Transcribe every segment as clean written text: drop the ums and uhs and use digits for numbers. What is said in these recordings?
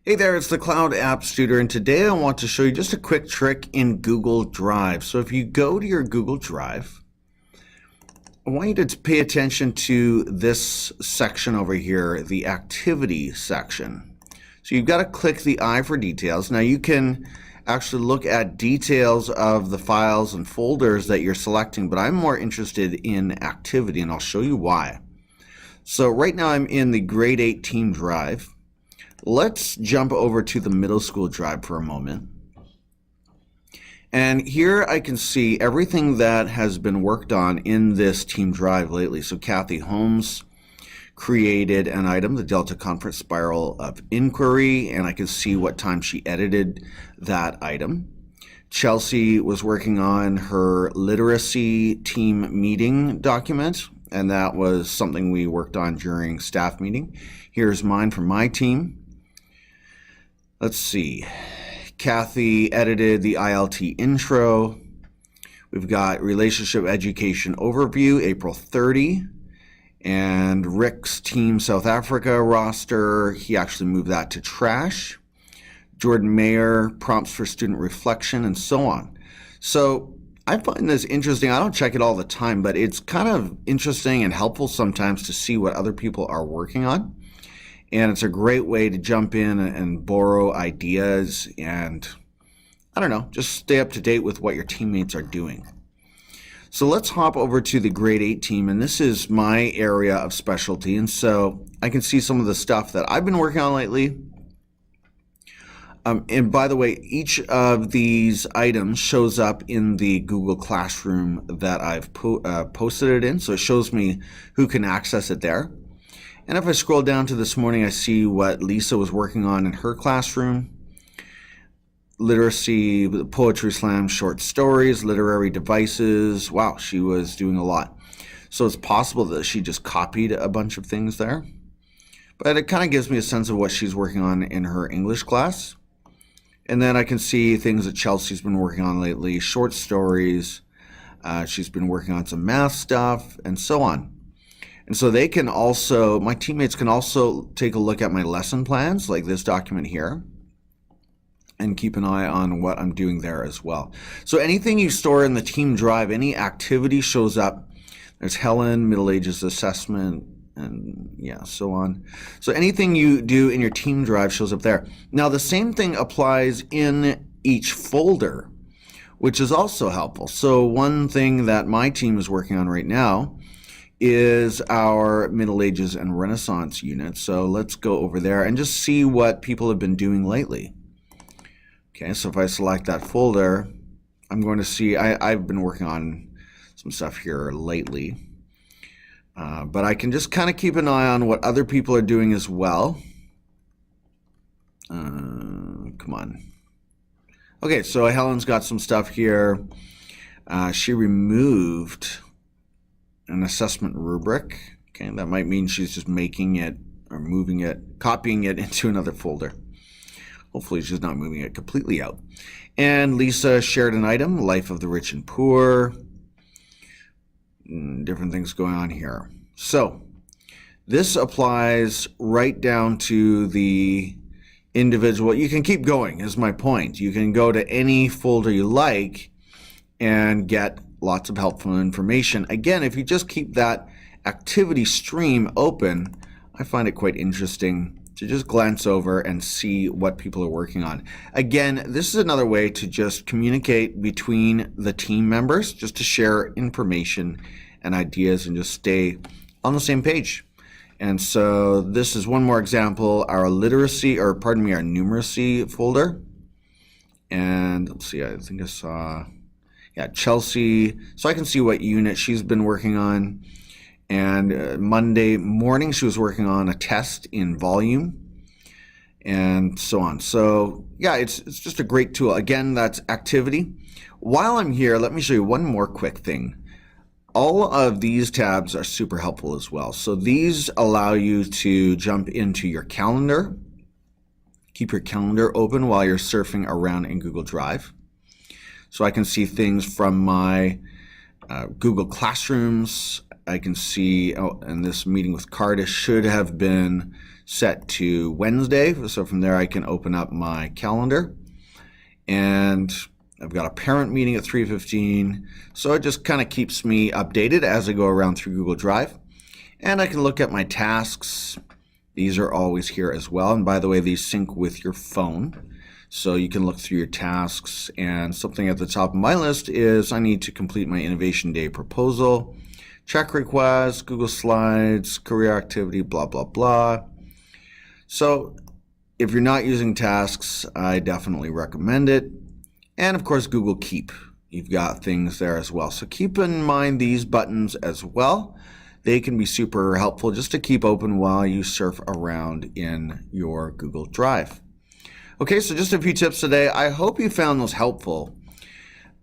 Hey there, it's the Cloud Apps Tutor, and today I want to show you just a quick trick in Google Drive. So if you go to your Google Drive, I want you to pay attention to this section over here, the Activity section. So you've got to click the I for details. Now you can actually look at details of the files and folders that you're selecting, but I'm more interested in Activity, and I'll show you why. So right now I'm in the Grade 8 Team Drive. Let's jump over to the middle school drive for a moment. And here I can see everything that has been worked on in this team drive lately. So Kathy Holmes created an item, the Delta Conference Spiral of Inquiry, and I can see what time she edited that item. Chelsea was working on her literacy team meeting document, and that was something we worked on during staff meeting. Here's mine from my team. Let's see. Kathy edited the ILT intro. We've got relationship education overview, April 30. And Rick's Team South Africa roster, he actually moved that to trash. Jordan Mayer, prompts for student reflection, and so on. So I find this interesting. I don't check it all the time, but it's kind of interesting and helpful sometimes to see what other people are working on. And it's a great way to jump in and borrow ideas and, I don't know, just stay up to date with what your teammates are doing. So let's hop over to the Grade 8 team, and this is my area of specialty. And so I can see some of the stuff that I've been working on lately. And by the way, each of these items shows up in the Google Classroom that I've posted it in. So it shows me who can access it there. And if I scroll down to this morning, I see what Lisa was working on in her classroom. Literacy, poetry slam, short stories, literary devices. Wow, she was doing a lot. So it's possible that she just copied a bunch of things there. But it kind of gives me a sense of what she's working on in her English class. And then I can see things that Chelsea's been working on lately, short stories. She's been working on some math stuff and so on. And so they can also, my teammates can also take a look at my lesson plans, like this document here, and keep an eye on what I'm doing there as well. So anything you store in the team drive, any activity shows up. There's Helen, Middle Ages Assessment, and yeah, so on. So anything you do in your team drive shows up there. Now the same thing applies in each folder, which is also helpful. So one thing that my team is working on right now is our Middle Ages and Renaissance unit. So let's go over there and just see what people have been doing lately. Okay, so if I select that folder, I'm going to see, I've been working on some stuff here lately. But I can just kind of keep an eye on what other people are doing as well. Come on. Okay, so Helen's got some stuff here. She removed an assessment rubric. Okay, that might mean she's just making it or moving it, copying it into another folder. Hopefully she's not moving it completely out. And Lisa shared an item, Life of the Rich and Poor. Different things going on here. So this applies right down to the individual. You can keep going, is my point. You can go to any folder you like and get lots of helpful information. Again, if you just keep that activity stream open, I find it quite interesting to just glance over and see what people are working on. Again, this is another way to just communicate between the team members, just to share information and ideas and just stay on the same page. And so this is one more example, our literacy, or pardon me, our numeracy folder. And let's see, I think I saw, yeah, Chelsea. So I can see what unit she's been working on. And Monday morning, she was working on a test in volume and so on. So yeah, it's just a great tool. Again, that's activity. While I'm here, let me show you one more quick thing. All of these tabs are super helpful as well. So these allow you to jump into your calendar, keep your calendar open while you're surfing around in Google Drive. So I can see things from my Google Classrooms I can see, and this meeting with Carta should have been set to Wednesday. So from there, I can open up my calendar. And I've got a parent meeting at 3:15. So it just kind of keeps me updated as I go around through Google Drive. And I can look at my tasks. These are always here as well. And by the way, these sync with your phone. So you can look through your tasks, and something at the top of my list is I need to complete my Innovation Day proposal, check request, Google Slides, career activity, blah, blah, blah. So if you're not using tasks, I definitely recommend it. And of course, Google Keep. You've got things there as well. So keep in mind these buttons as well. They can be super helpful just to keep open while you surf around in your Google Drive. Okay, so just a few tips today. I hope you found those helpful.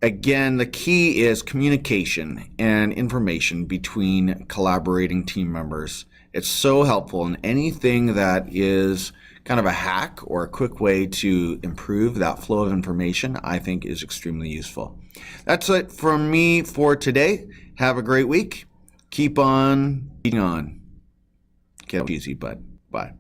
Again, the key is communication and information between collaborating team members. It's so helpful, and anything that is kind of a hack or a quick way to improve that flow of information, I think is extremely useful. That's it from me for today. Have a great week. Keep on beating on. Get easy, bud. Bye.